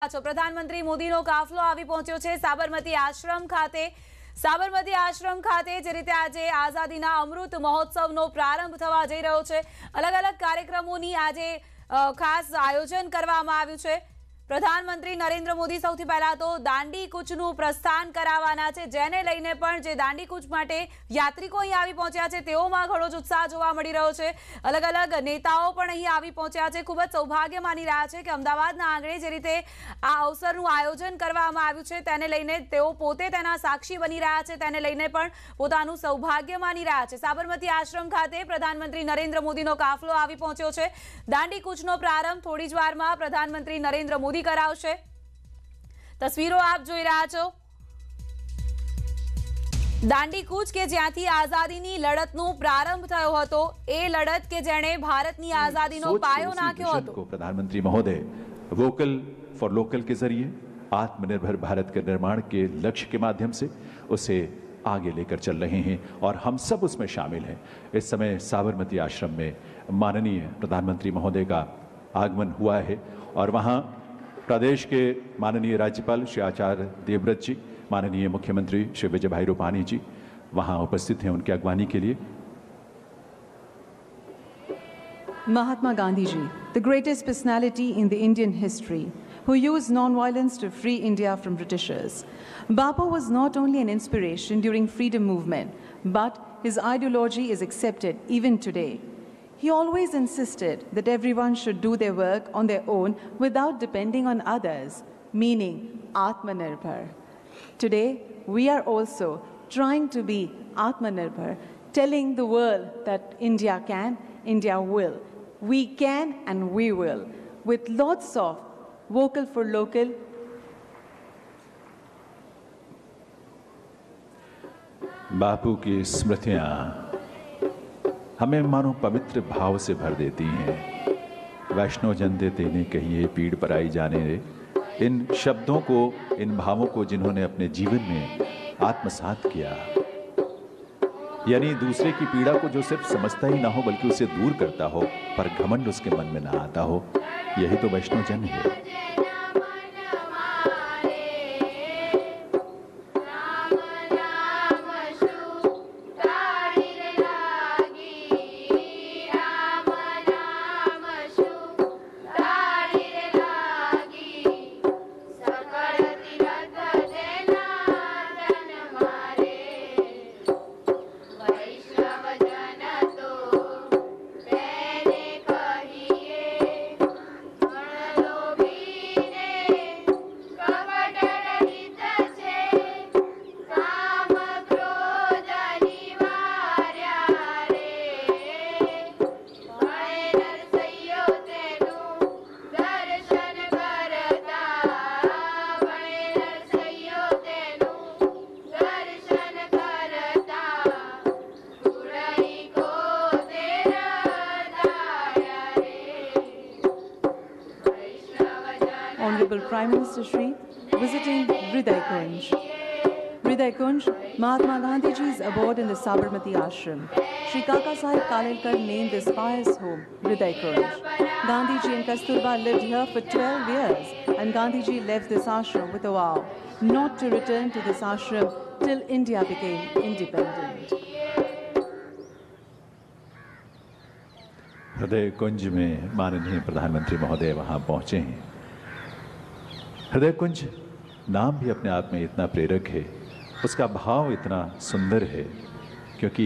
પ્રધાનમંત્રી મોદીનો કાફલો આવી પહોંચ્યો છે સાબરમતી આશ્રમ ખાતે। સાબરમતી આશ્રમ ખાતે જે રીતે આજે આઝાદીના અમૃત મહોત્સવનો પ્રારંભ થવા જઈ રહ્યો છે, અલગ અલગ કાર્યક્રમોની આજે ખાસ આયોજન કરવામાં આવ્યું છે। પ્રધાનમંત્રી નરેન્દ્ર મોદી સૌથી પહેલા તો દાંડી કૂચનું પ્રસ્થાન કરાવવાના છે, જેને લઈને પણ જે દાંડી કૂચ માટે યાત્રિકો અહીં આવી પહોંચ્યા છે તેઓમાં ઘણો જ ઉત્સાહ જોવા મળી રહ્યો છે। અલગ અલગ નેતાઓ પણ અહીં આવી પહોંચ્યા છે। ખૂબ જ સૌભાગ્ય માની રહ્યા છે કે અમદાવાદના આંગણે જે રીતે આ અવસરનું આયોજન કરવામાં આવ્યું છે તેને લઈને તેઓ પોતે તેના સાક્ષી બની રહ્યા છે, તેને લઈને પણ પોતાનું સૌભાગ્ય માની રહ્યા છે। સાબરમતી આશ્રમ ખાતે પ્રધાનમંત્રી નરેન્દ્ર મોદીનો કાફલો આવી પહોંચ્યો છે। દાંડી કૂચનો પ્રારંભ થોડી જ વારમાં પ્રધાનમંત્રી નરેન્દ્ર મોદી કરાવશે। તસવીરો આપ જોઈ રહ્યા છો દાંડી કૂચ કે જ્યાંથી આઝાદીની લડતનો પ્રારંભ થયો હતો, એ લડત કે જેણે ભારતની આઝાદીનો પાયો નાખ્યો હતો। प्रधानमंत्री महोदय वोकल फॉर लोकल के जरिए आत्मनिर्भर भारत के निर्माण के लक्ष्य के माध्यम से उसे आगे लेकर चल रहे हैं और हम सब उसमें शामिल हैं। इस समय साबरमती आश्रम में माननीय प्रधानमंत्री महोदय का आगमन हुआ है और वहाँ प्रदेश के माननीय राज्यपाल श्री आचार्य देवव्रत जी, माननीय मुख्यमंत्री श्री विजय भाई रूपानी जी वहां उपस्थित हैं उनकी अगवानी के लिए। Mahatma Gandhi ji, the greatest personality in the Indian history, who used non-violence to free India from Britishers. Bapu was not only an inspiration during freedom movement, but his ideology is accepted even today. He always insisted that everyone should do their work on their own without depending on others, meaning Atmanirbhar. Today, we are also trying to be Atmanirbhar, telling the world that India can, India will. We can and we will, with lots of vocal for local. बापू की स्मृतियां हमें मानो पवित्र भाव से भर देती हैं। वैष्णो जन दे तेने कहिए पीड़ पर आई जाने रे, इन शब्दों को, इन भावों को जिन्होंने अपने जीवन में आत्मसात किया, यानी दूसरे की पीड़ा को जो सिर्फ समझता ही ना हो बल्कि उसे दूर करता हो, पर घमंड उसके मन में ना आता हो, यही तो वैष्णो जन है। Honorable Prime Minister Shri visiting Hriday Kunj. Hriday Kunj, Mahatma Gandhi ji's abode in the Sabarmati Ashram. Shri Kaka Sahib Kalelkar named this pious home Hriday Kunj. Gandhi ji and Kasturba lived here for 12 years and Gandhi ji left this ashram with a vow not to return to this ashram till India became independent. हृदय कुंज में माननीय प्रधानमंत्री महोदय वहां पहुंचे हैं। हृदय कुंज नाम भी अपने आप में इतना प्रेरक है, उसका भाव इतना सुंदर है, क्योंकि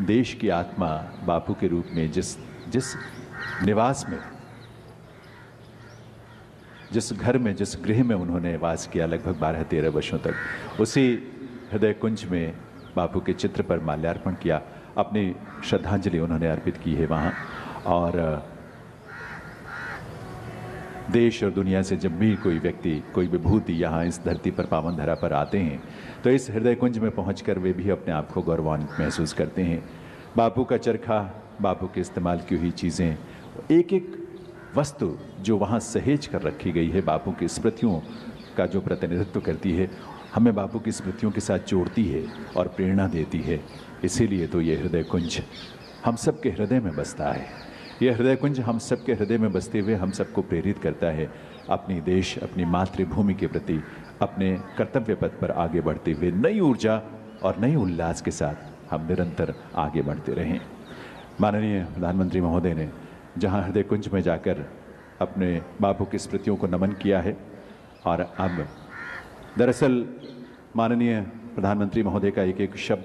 देश की आत्मा बापू के रूप में जिस निवास में, जिस घर में, जिस गृह में उन्होंने वास किया लगभग 12-13 वर्षों तक, उसी हृदय कुंज में बापू के चित्र पर माल्यार्पण किया, अपनी श्रद्धांजलि उन्होंने अर्पित की है वहाँ। और देश और दुनिया से जब भी कोई व्यक्ति, कोई विभूति यहाँ इस धरती पर, पावन धरा पर आते हैं तो इस हृदय कुंज में पहुंचकर वे भी अपने आप को गौरवान्वित महसूस करते हैं। बापू का चरखा, बापू के इस्तेमाल की हुई चीज़ें, एक एक वस्तु जो वहाँ सहेज कर रखी गई है, बापू की स्मृतियों का जो प्रतिनिधित्व करती है, हमें बापू की स्मृतियों के साथ जोड़ती है और प्रेरणा देती है। इसीलिए तो ये हृदय कुंज हम सब के हृदय में बसता है। ये हृदय कुंज हम सब के हृदय में बसते हुए हम सबको प्रेरित करता है अपनी देश, अपनी मातृभूमि के प्रति अपने कर्तव्य पथ पर आगे बढ़ते हुए नई ऊर्जा और नई उल्लास के साथ हम निरंतर आगे बढ़ते रहें। माननीय प्रधानमंत्री महोदय ने जहां हृदय कुंज में जाकर अपने बापू की स्मृतियों को नमन किया है, और अब दरअसल माननीय प्रधानमंत्री महोदय का एक एक शब्द